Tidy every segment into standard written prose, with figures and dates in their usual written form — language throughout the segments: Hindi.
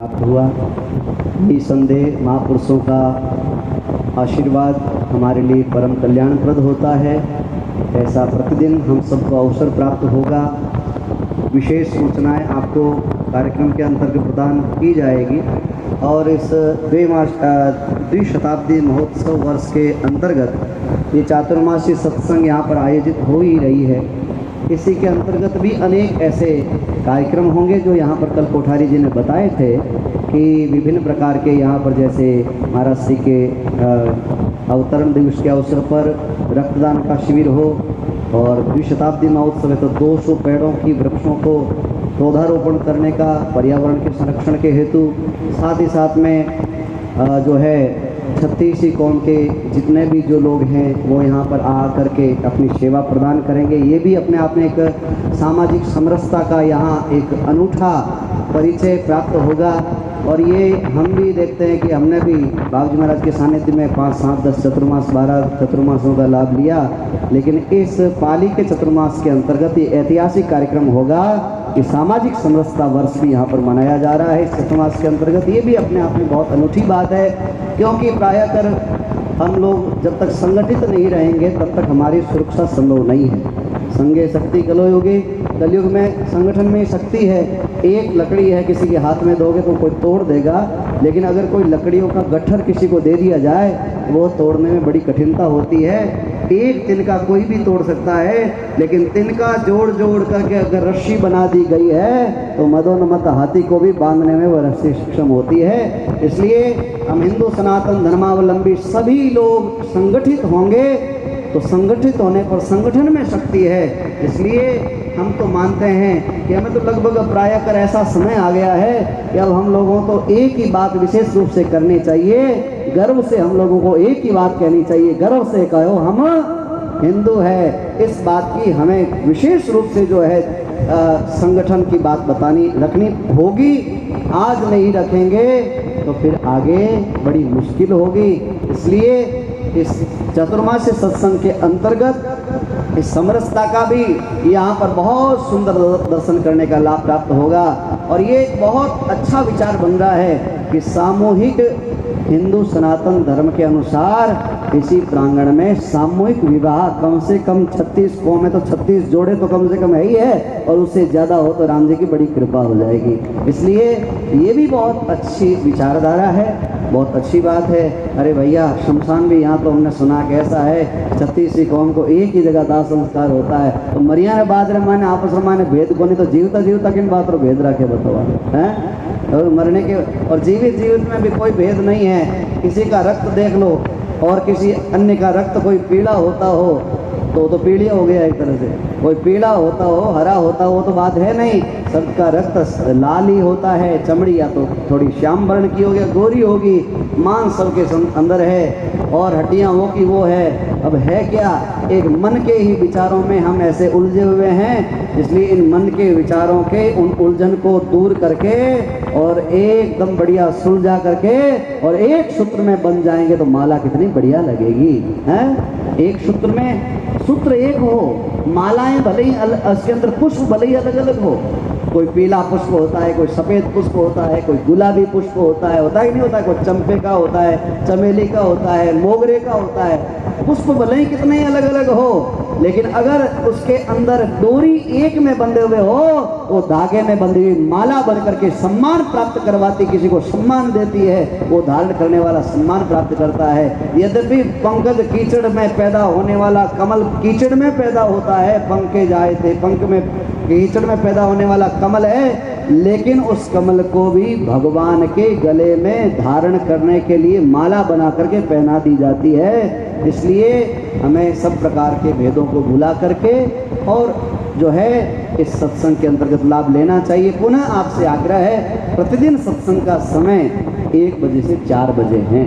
प्राप्त हुआ। निसंदेह महापुरुषों का आशीर्वाद हमारे लिए परम कल्याणप्रद होता है। ऐसा प्रतिदिन हम सबको अवसर प्राप्त होगा। विशेष सूचनाएं आपको कार्यक्रम के अंतर्गत प्रदान की जाएगी और इस द्विशताब्दी महोत्सव वर्ष के अंतर्गत ये चातुर्मासी सत्संग यहाँ पर आयोजित हो ही रही है। इसी के अंतर्गत भी अनेक ऐसे कार्यक्रम होंगे जो यहाँ पर कल कोठारी जी ने बताए थे कि विभिन्न प्रकार के यहाँ पर जैसे महाराज श्री के अवतरण दिवस के अवसर पर रक्तदान का शिविर हो और द्विशताब्दी महोत्सव है तो 200 पेड़ों की वृक्षों को पौधारोपण करने का पर्यावरण के संरक्षण के हेतु, साथ ही साथ में जो है 36 कौम के जितने भी जो लोग हैं वो यहाँ पर आ करके अपनी सेवा प्रदान करेंगे। ये भी अपने आप में एक सामाजिक समरसता का यहाँ एक अनूठा परिचय प्राप्त होगा। और ये हम भी देखते हैं कि हमने भी बाबू जी महाराज के सानिध्य में 5, 7, 10 चतुर्मास 12 चतुर्मासों का लाभ लिया, लेकिन इस पाली के चतुर्मास के अंतर्गत ये ऐतिहासिक कार्यक्रम होगा कि सामाजिक समरसता वर्ष भी यहाँ पर मनाया जा रहा है इस चतुर्मास के अंतर्गत। ये भी अपने आप में बहुत अनूठी बात है, क्योंकि प्रायः कर हम लोग जब तक संगठित नहीं रहेंगे तब तक हमारी सुरक्षा संभव नहीं है। संगे शक्ति कलयुगे, कलयुग में संगठन में शक्ति है। एक लकड़ी है किसी के हाथ में दोगे तो कोई तोड़ देगा, लेकिन अगर कोई लकड़ियों का गट्ठर किसी को दे दिया जाए वो तोड़ने में बड़ी कठिनता होती है। एक तिनका कोई भी तोड़ सकता है, लेकिन तिनका जोड़ जोड़ करके अगर रस्सी बना दी गई है तो मदोन्मत्त हाथी को भी बांधने में वह रस्सी सक्षम होती है। इसलिए हम हिंदू सनातन धर्मावलंबी सभी लोग संगठित होंगे तो संगठित होने पर संगठन में शक्ति है। इसलिए हम तो मानते हैं कि हमें तो लगभग प्रायः कर ऐसा समय आ गया है कि अब हम लोगों को एक ही बात विशेष रूप से करनी चाहिए। गर्व से हम लोगों को एक ही बात कहनी चाहिए, गर्व से कहो हम हिंदू है। इस बात की हमें विशेष रूप से जो है संगठन की बात रखनी होगी। आज नहीं रखेंगे तो फिर आगे बड़ी मुश्किल होगी। इसलिए इस चतुर्मास्य सत्संग के अंतर्गत इस समरसता का भी यहाँ पर बहुत सुंदर दर्शन करने का लाभ प्राप्त होगा। और ये एक बहुत अच्छा विचार बन रहा है कि सामूहिक हिंदू सनातन धर्म के अनुसार इसी प्रांगण में सामूहिक विवाह कम से कम 36 कौम है तो 36 जोड़े तो कम से कम है ही है, और उससे ज़्यादा हो तो राम जी की बड़ी कृपा हो जाएगी। इसलिए ये भी बहुत अच्छी विचारधारा है, बहुत अच्छी बात है। अरे भैया शमशान भी यहाँ तो हमने सुना कैसा है 36 कौम को एक ही जगह दाह संस्कार होता है। तो मरिया ने बात रे माने आपस में माने भेद को नहीं तो जीवता जीवता किन बात रो भेद रखे बताओ हैं। और मरने के और जीवित में भी कोई भेद नहीं है। किसी का रक्त देख लो और किसी अन्य का रक्त कोई पीला होता हो तो पीलिया हो गया एक तरह से, कोई पीला होता हो हरा होता हो तो बात है नहीं। सबका रक्त लाल ही होता है, चमड़ी या तो थोड़ी श्याम वर्ण की होगी, गोरी होगी, मांस सबके अंदर है और हड्डियां वो की वो है। अब है क्या, एक मन के ही विचारों में हम ऐसे उलझे हुए हैं। इसलिए इन मन के विचारों के उन उलझन को दूर करके और एकदम बढ़िया सुलझा करके और एक सूत्र में बन जाएंगे तो माला कितनी बढ़िया लगेगी हैं। एक सूत्र में सूत्र एक हो, मालाएं भले ही उसके अंदर पुष्प भले ही अलग अलग हो, कोई पीला पुष्प होता है, कोई सफ़ेद पुष्प होता है, कोई गुलाबी पुष्प होता है कि नहीं होता है, कोई चंपे का होता है, चमेली का होता है, मोगरे का होता है। पुष्प भले ही कितने अलग अलग हो, लेकिन अगर उसके अंदर डोरी एक में बंधे हुए हो वो धागे में बंधी हुई माला बन करके सम्मान प्राप्त करवाती, किसी को सम्मान देती है, वो धारण करने वाला सम्मान प्राप्त करता है। यद्यपि पंकज कीचड़ में पैदा होने वाला कमल कीचड़ में पैदा होता है, पंकज आए थे पंख में कीचड़ में पैदा होने वाला कमल है, लेकिन उस कमल को भी भगवान के गले में धारण करने के लिए माला बना करके पहना दी जाती है। इसलिए हमें सब प्रकार के भेदों को भुला करके और जो है इस सत्संग के अंतर्गत लाभ लेना चाहिए। पुनः आपसे आग्रह है, प्रतिदिन सत्संग का समय 1 बजे से 4 बजे है।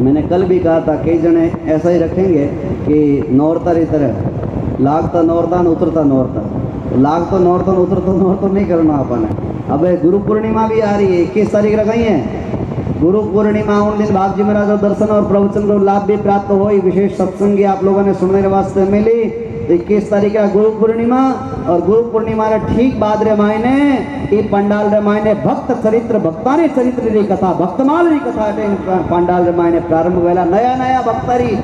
मैंने कल भी कहा था कई जने ऐसा ही रखेंगे कि नौरता ही तरह लागता नौरतान उतरता नौरता, लाग तो नौरतन उतर तो नौरतन नहीं करना अपन है। अब गुरु पूर्णिमा भी आ रही है, 21 तारीख रखी है गुरु पूर्णिमा। उन दिन बाप जी महाराज दर्शन और प्रवचन को लाभ भी प्राप्त हो। विशेष सत्संगी आप लोगों ने सुनने के वास्ते मिली। 21 तारीख का गुरु पूर्णिमा और गुरु पूर्णिमा रे ठीक बाद रे मायने ये पंडाल रे मायने भक्त चरित्र भक्तानी चरित्र री कथा भक्तमाल री कथा पंडाल रे मायने प्रारंभ वेला नया नया भक्तारी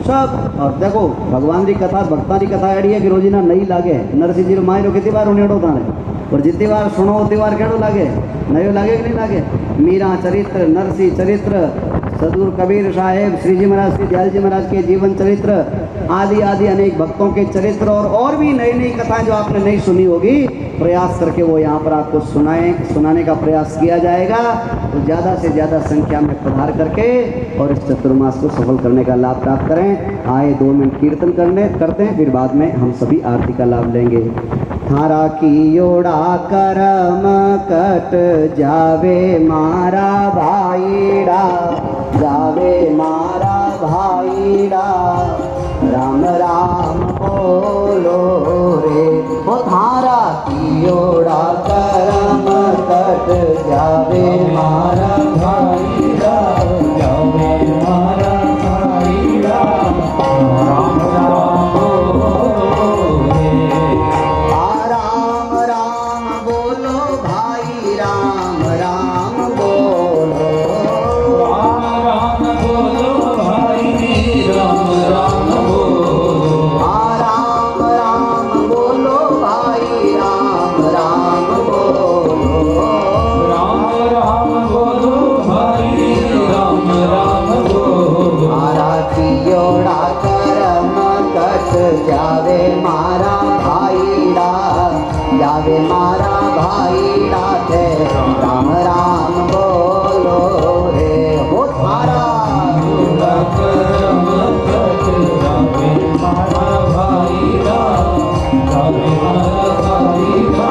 सब। और देखो भगवान की कथा भक्ता की कथा एड़ी है कि रोजीना नहीं लागे। नरसिंह जी मायरो कितनी बार उन्हें ताने और जितनी बार सुनो उतनी बार केड़ो लागे नयो लागे कि नहीं लागे। मीरा चरित्र नरसिंह चरित्र सदगुरु कबीर साहेब श्री जी महाराज श्री दयाल जी महाराज के जीवन चरित्र आदि आदि अनेक भक्तों के चरित्र और भी नई नई कथाएं जो आपने नहीं सुनी होगी प्रयास करके वो यहाँ पर आपको सुनाने का प्रयास किया जाएगा। तो ज़्यादा से ज़्यादा संख्या में पधार करके और इस चतुर्मास को सफल करने का लाभ प्राप्त करें। आए 2 मिनट कीर्तन करते हैं फिर बाद में हम सभी आरती का लाभ लेंगे। थारा की योड़ा करम कट जावे मारा भाईड़ा जावे मारा भाईड़ा राम राम बोलो रे वो थारा की योड़ा करम कट जावे मारा भाईड़ा जावे मारा भाईड़ा राम राम बोलो रे राम राम बोलो भाई राम राम बोलो राम राम बोलो भाई राम राम बोलो राम राम बोलो भाई राम राम बोलो राम राम बोलो भाई राम राम बोलो मारा कियोड़ा करम कट जावे मारा भाईड़ा जावे मारा भाईड़ा थे राम राम बोलो रे हो थारा करम कट जावे मारा भाईड़ा जावे मारा भाईड़ा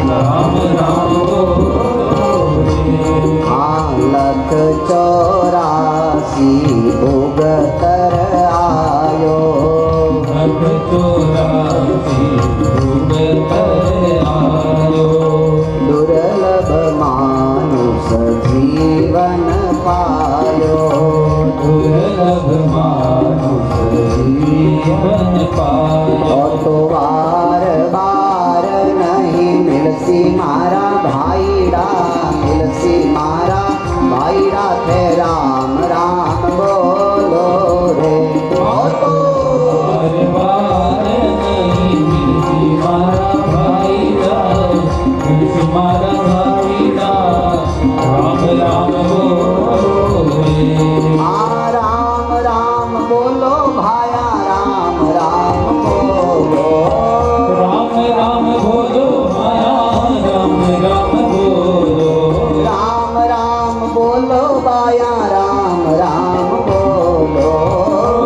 राम राम बोलो रे लख 84 उगतर आयो लख 84 उगतर आयो दुर्लभ मानुष जीवन पायो दुर्लभ मानुष जीवन पायो तो बार बार नहीं मिलसी मारा भाईड़ा मिलसी मारा भाईड़ा थे राम राम बोलो रे तो बार बार नहीं मिलसी मारा भाईड़ा मिलसी मारा भाईड़ा राम राम बोलो रे राम राम बोलो भाया राम राम बोलो राम राम बोलो भाया राम राम बोलो राम राम बोलो भाया राम राम बोलो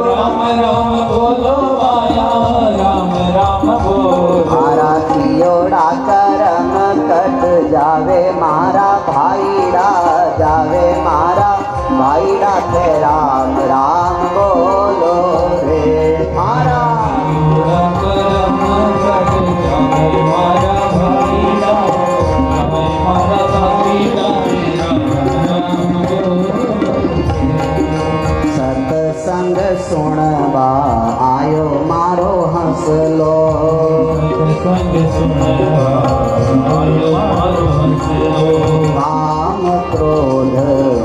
राम राम बोलो भाया राम राम बोलो मारा कियोड़ा करम कट जावे मारा भाईड़ा जावे मारा भाईड़ा थे राम राम बोलो रे मारा करम कट जावे मारा भाईड़ा जावे मारा भाईड़ा राम सत्संग सुनवा आयो मारो हंसलो सत्संग सुनवा आयो मारो हंसलो काम क्रोध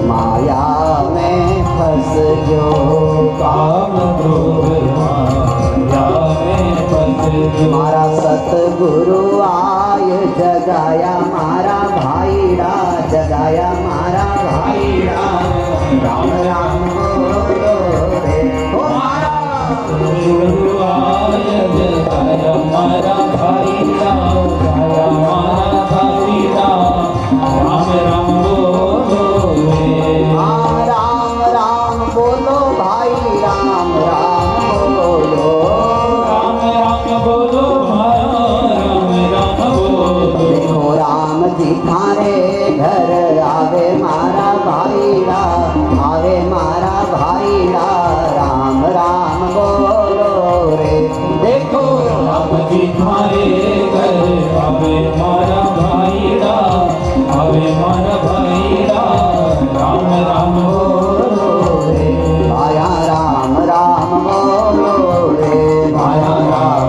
माया में फंस जो काम क्रोध माया में फंस जो मारा सतगुरु आय जगाया मारा भाईड़ा जगाया मारा भाईड़ा राम राम बोलो रे ओ मारा सतगुरु आय जगाया मारा भाईड़ा जगाया मारा भाईड़ा राम राम बोलो रे राम राम बोलो भाई राम राम बोलो राम राम बोलो भाई राम राम बोलो देखो राम जी थारे घर आवे मारा भाईड़ा आवे मारा भाईड़ा राम राम बोलो रे देखो राम जी थारे घर आवे मारा भाईड़ा आवे मारा भाईड़ा राम राम बोलो रे भाया राम राम बोलो रे भाया राम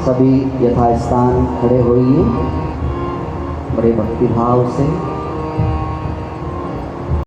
सभी यथास्थान खड़े होइए बड़े भक्तिभाव से।